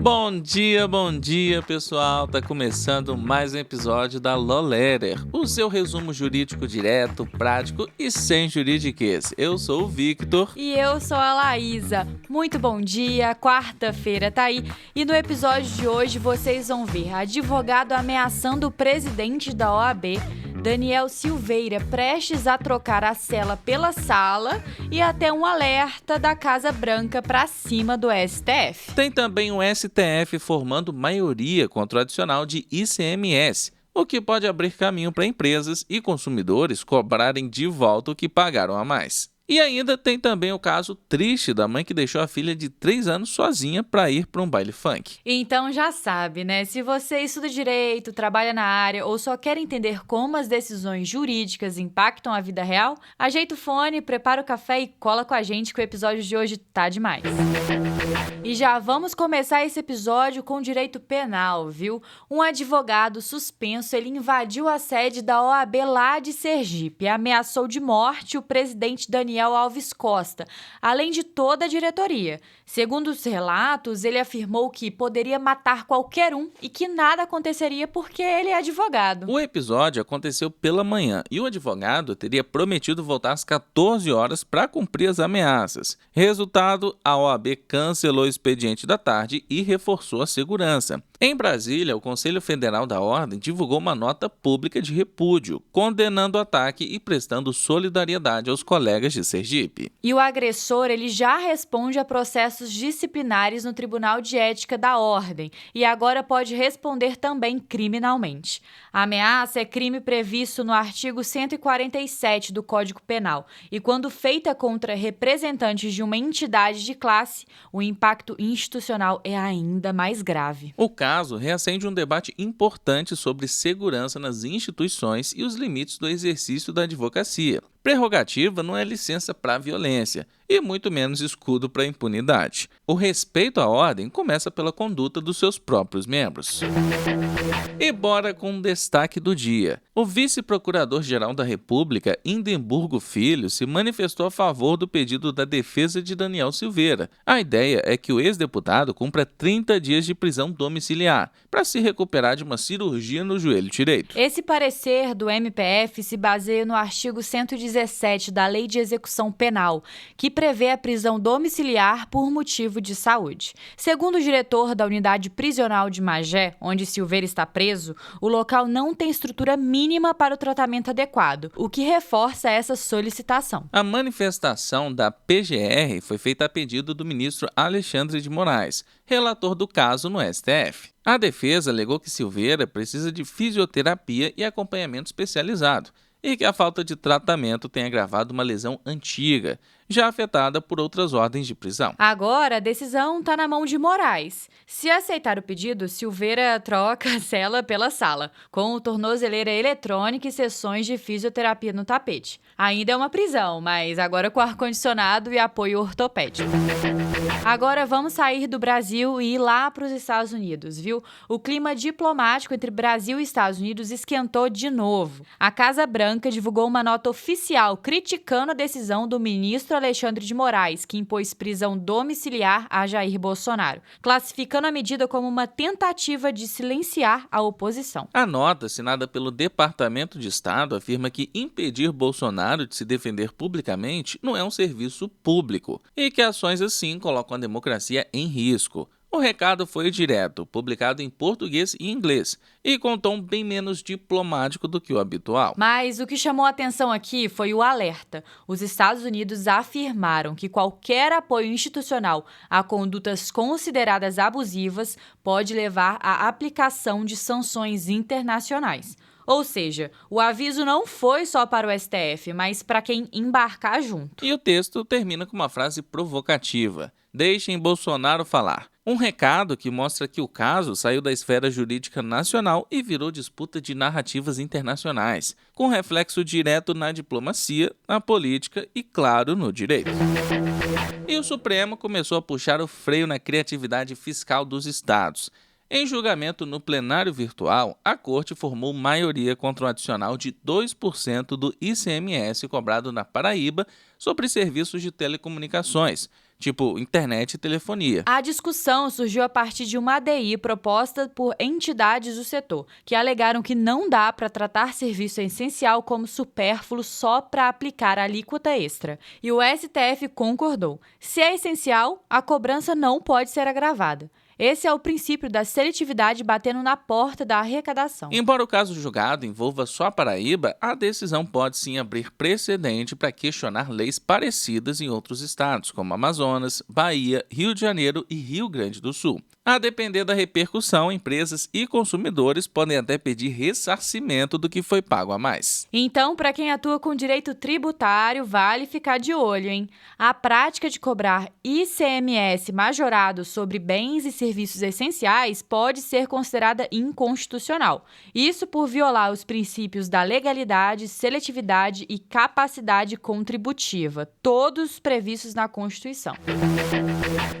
Bom dia, pessoal! Tá começando mais um episódio da Loletter, o seu resumo jurídico direto, prático e sem juridiquês. Eu sou o Victor. E eu sou a Laísa. Muito bom dia, quarta-feira tá aí. E no episódio de hoje vocês vão ver advogado ameaçando o presidente da OAB, Daniel Silveira prestes a trocar a cela pela sala e até um alerta da Casa Branca para cima do STF. Tem também o STF formando maioria contra o adicional de ICMS, o que pode abrir caminho para empresas e consumidores cobrarem de volta o que pagaram a mais. E ainda tem também o caso triste da mãe que deixou a filha de 3 anos sozinha para ir para um baile funk. Então já sabe, né? Se você estuda direito, trabalha na área ou só quer entender como as decisões jurídicas impactam a vida real, ajeita o fone, prepara o café e cola com a gente que o episódio de hoje tá demais. E já vamos começar esse episódio com direito penal, viu? Um advogado suspenso, ele invadiu a sede da OAB lá de Sergipe e ameaçou de morte o presidente Daniel Alves Costa, além de toda a diretoria. Segundo os relatos, ele afirmou que poderia matar qualquer um e que nada aconteceria porque ele é advogado. O episódio aconteceu pela manhã e o advogado teria prometido voltar às 14 horas para cumprir as ameaças. Resultado, a OAB cancelou o expediente da tarde e reforçou a segurança. Em Brasília, o Conselho Federal da Ordem divulgou uma nota pública de repúdio, condenando o ataque e prestando solidariedade aos colegas de Sergipe. E o agressor, ele já responde a processos disciplinares no Tribunal de Ética da Ordem e agora pode responder também criminalmente. A ameaça é crime previsto no artigo 147 do Código Penal e quando feita contra representantes de uma entidade de classe, o impacto institucional é ainda mais grave. O caso reacende um debate importante sobre segurança nas instituições e os limites do exercício da advocacia. Prerrogativa não é licença para violência e muito menos escudo para impunidade. O respeito à ordem começa pela conduta dos seus próprios membros. E bora com um destaque do dia. O vice-procurador-geral da República, Indemburgo Filho, se manifestou a favor do pedido da defesa de Daniel Silveira. A ideia é que o ex-deputado cumpra 30 dias de prisão domiciliar para se recuperar de uma cirurgia no joelho direito. Esse parecer do MPF se baseia no artigo 117 da Lei de Execução Penal, que prevê a prisão domiciliar por motivo de saúde. Segundo o diretor da unidade prisional de Magé, onde Silveira está preso, o local não tem estrutura mínima para o tratamento adequado, o que reforça essa solicitação. A manifestação da PGR foi feita a pedido do ministro Alexandre de Moraes, relator do caso no STF. A defesa alegou que Silveira precisa de fisioterapia e acompanhamento especializado, e que a falta de tratamento tem agravado uma lesão antiga, já afetada por outras ordens de prisão. Agora, a decisão está na mão de Moraes. Se aceitar o pedido, Silveira troca a cela pela sala, com tornozeleira eletrônica e sessões de fisioterapia no tapete. Ainda é uma prisão, mas agora com ar-condicionado e apoio ortopédico. Agora vamos sair do Brasil e ir lá para os Estados Unidos, viu? O clima diplomático entre Brasil e Estados Unidos esquentou de novo. A Casa Branca divulgou uma nota oficial criticando a decisão do ministro Alexandre de Moraes, que impôs prisão domiciliar a Jair Bolsonaro, classificando a medida como uma tentativa de silenciar a oposição. A nota, assinada pelo Departamento de Estado, afirma que impedir Bolsonaro de se defender publicamente não é um serviço público e que ações assim colocam a democracia em risco. O recado foi direto, publicado em português e inglês, e com um tom bem menos diplomático do que o habitual. Mas o que chamou a atenção aqui foi o alerta. Os Estados Unidos afirmaram que qualquer apoio institucional a condutas consideradas abusivas pode levar à aplicação de sanções internacionais. Ou seja, o aviso não foi só para o STF, mas para quem embarcar junto. E o texto termina com uma frase provocativa: "Deixem Bolsonaro falar". Um recado que mostra que o caso saiu da esfera jurídica nacional e virou disputa de narrativas internacionais, com reflexo direto na diplomacia, na política e, claro, no direito. E o Supremo começou a puxar o freio na criatividade fiscal dos estados. Em julgamento no plenário virtual, a Corte formou maioria contra um adicional de 2% do ICMS cobrado na Paraíba sobre serviços de telecomunicações, tipo internet e telefonia. A discussão surgiu a partir de uma ADI proposta por entidades do setor, que alegaram que não dá para tratar serviço essencial como supérfluo só para aplicar a alíquota extra. E o STF concordou. Se é essencial, a cobrança não pode ser agravada. Esse é o princípio da seletividade batendo na porta da arrecadação. Embora o caso julgado envolva só a Paraíba, a decisão pode sim abrir precedente para questionar leis parecidas em outros estados, como Amazonas, Bahia, Rio de Janeiro e Rio Grande do Sul. A depender da repercussão, empresas e consumidores podem até pedir ressarcimento do que foi pago a mais. Então, para quem atua com direito tributário, vale ficar de olho, hein? A prática de cobrar ICMS majorado sobre bens e serviços essenciais pode ser considerada inconstitucional. Isso por violar os princípios da legalidade, seletividade e capacidade contributiva, todos previstos na Constituição.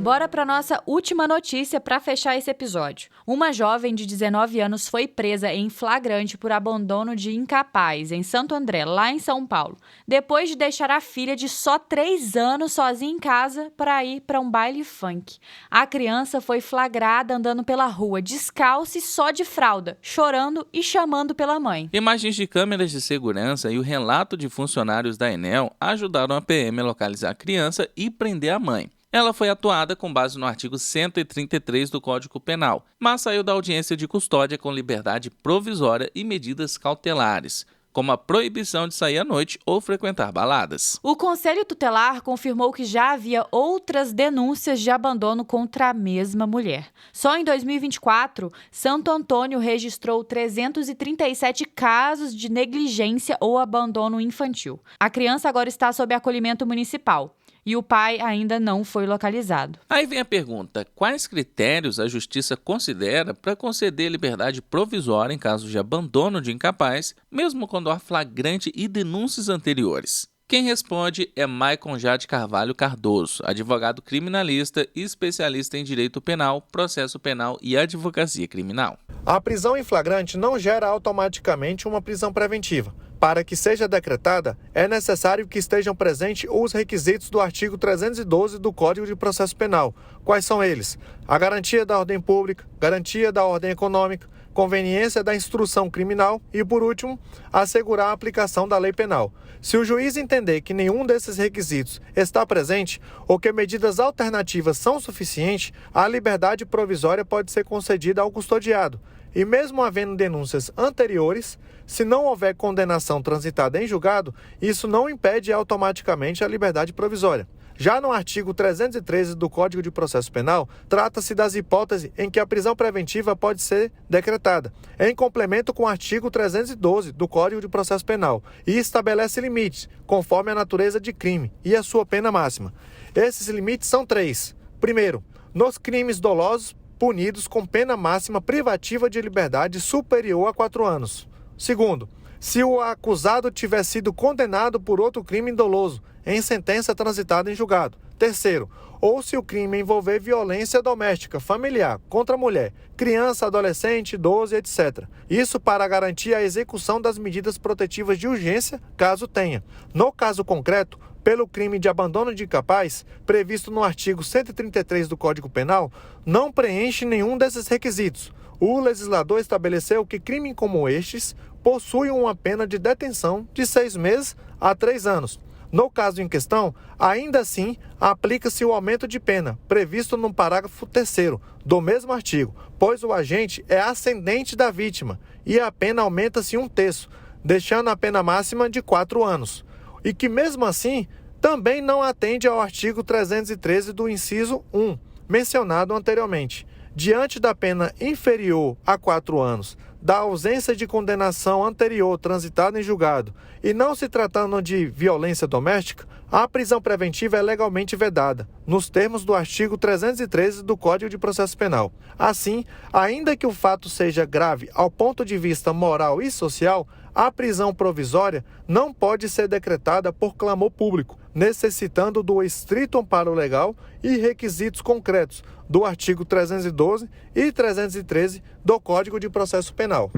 Bora para nossa última notícia para fechar esse episódio. Uma jovem de 19 anos foi presa em flagrante por abandono de incapaz em Santo André, lá em São Paulo, depois de deixar a filha de só 3 anos sozinha em casa para ir para um baile funk. A criança foi flagrada andando pela rua descalça e só de fralda, chorando e chamando pela mãe. Imagens de câmeras de segurança e o relato de funcionários da Enel ajudaram a PM a localizar a criança e prender a mãe. Ela foi atuada com base no artigo 133 do Código Penal, mas saiu da audiência de custódia com liberdade provisória e medidas cautelares, como a proibição de sair à noite ou frequentar baladas. O Conselho Tutelar confirmou que já havia outras denúncias de abandono contra a mesma mulher. Só em 2024, Santo Antônio registrou 337 casos de negligência ou abandono infantil. A criança agora está sob acolhimento municipal. E o pai ainda não foi localizado. Aí vem a pergunta: quais critérios a Justiça considera para conceder liberdade provisória em caso de abandono de incapaz, mesmo quando há flagrante e denúncias anteriores? Quem responde é Maicon Jade Carvalho Cardoso, advogado criminalista e especialista em direito penal, processo penal e advocacia criminal. A prisão em flagrante não gera automaticamente uma prisão preventiva. Para que seja decretada, é necessário que estejam presentes os requisitos do artigo 312 do Código de Processo Penal. Quais são eles? A garantia da ordem pública, garantia da ordem econômica, conveniência da instrução criminal e, por último, assegurar a aplicação da lei penal. Se o juiz entender que nenhum desses requisitos está presente ou que medidas alternativas são suficientes, a liberdade provisória pode ser concedida ao custodiado. E mesmo havendo denúncias anteriores, se não houver condenação transitada em julgado, isso não impede automaticamente a liberdade provisória. Já no artigo 313 do Código de Processo Penal, trata-se das hipóteses em que a prisão preventiva pode ser decretada, em complemento com o artigo 312 do Código de Processo Penal, e estabelece limites, conforme a natureza de crime e a sua pena máxima. Esses limites são 3. Primeiro, nos crimes dolosos, punidos com pena máxima privativa de liberdade superior a 4 anos. Segundo, se o acusado tiver sido condenado por outro crime doloso em sentença transitada em julgado. Terceiro, ou se o crime envolver violência doméstica, familiar, contra a mulher, criança, adolescente, idoso, etc. Isso para garantir a execução das medidas protetivas de urgência, caso tenha. No caso concreto, pelo crime de abandono de incapaz, previsto no artigo 133 do Código Penal, não preenche nenhum desses requisitos. O legislador estabeleceu que crime como estes possui uma pena de detenção de 6 meses a 3 anos. No caso em questão, ainda assim, aplica-se o aumento de pena, previsto no parágrafo 3º do mesmo artigo, pois o agente é ascendente da vítima e a pena aumenta-se 1/3, deixando a pena máxima de 4 anos. E que mesmo assim, também não atende ao artigo 313 do inciso 1, mencionado anteriormente. Diante da pena inferior a 4 anos, da ausência de condenação anterior transitada em julgado e não se tratando de violência doméstica, a prisão preventiva é legalmente vedada, nos termos do artigo 313 do Código de Processo Penal. Assim, ainda que o fato seja grave ao ponto de vista moral e social, a prisão provisória não pode ser decretada por clamor público, necessitando do estrito amparo legal e requisitos concretos do artigo 312 e 313 do Código de Processo Penal.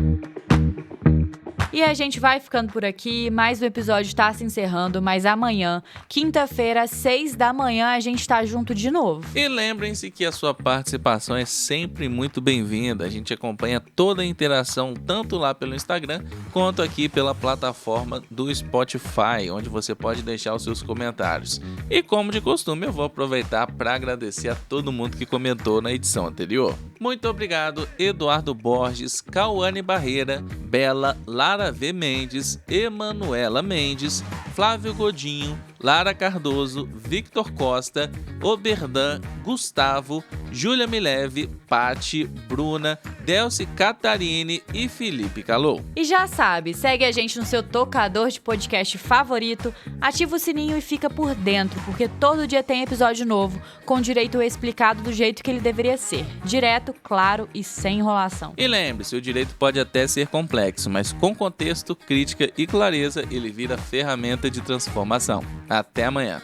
E a gente vai ficando por aqui, mais um episódio está se encerrando, mas amanhã, quinta-feira, às 6 da manhã, a gente tá junto de novo. E lembrem-se que a sua participação é sempre muito bem-vinda. A gente acompanha toda a interação, tanto lá pelo Instagram, quanto aqui pela plataforma do Spotify, onde você pode deixar os seus comentários. E como de costume, eu vou aproveitar para agradecer a todo mundo que comentou na edição anterior. Muito obrigado, Eduardo Borges, Cauane Barreira, Bela, Lara V. Mendes, Emanuela Mendes, Flávio Godinho, Lara Cardoso, Victor Costa, Oberdan, Gustavo, Júlia Mileve, Pati, Bruna, Delci Catarine e Felipe Calou. E já sabe, segue a gente no seu tocador de podcast favorito, ativa o sininho e fica por dentro, porque todo dia tem episódio novo, com direito explicado do jeito que ele deveria ser, direto, claro e sem enrolação. E lembre-se, o direito pode até ser complexo, mas com contexto, crítica e clareza, ele vira ferramenta de transformação. Até amanhã.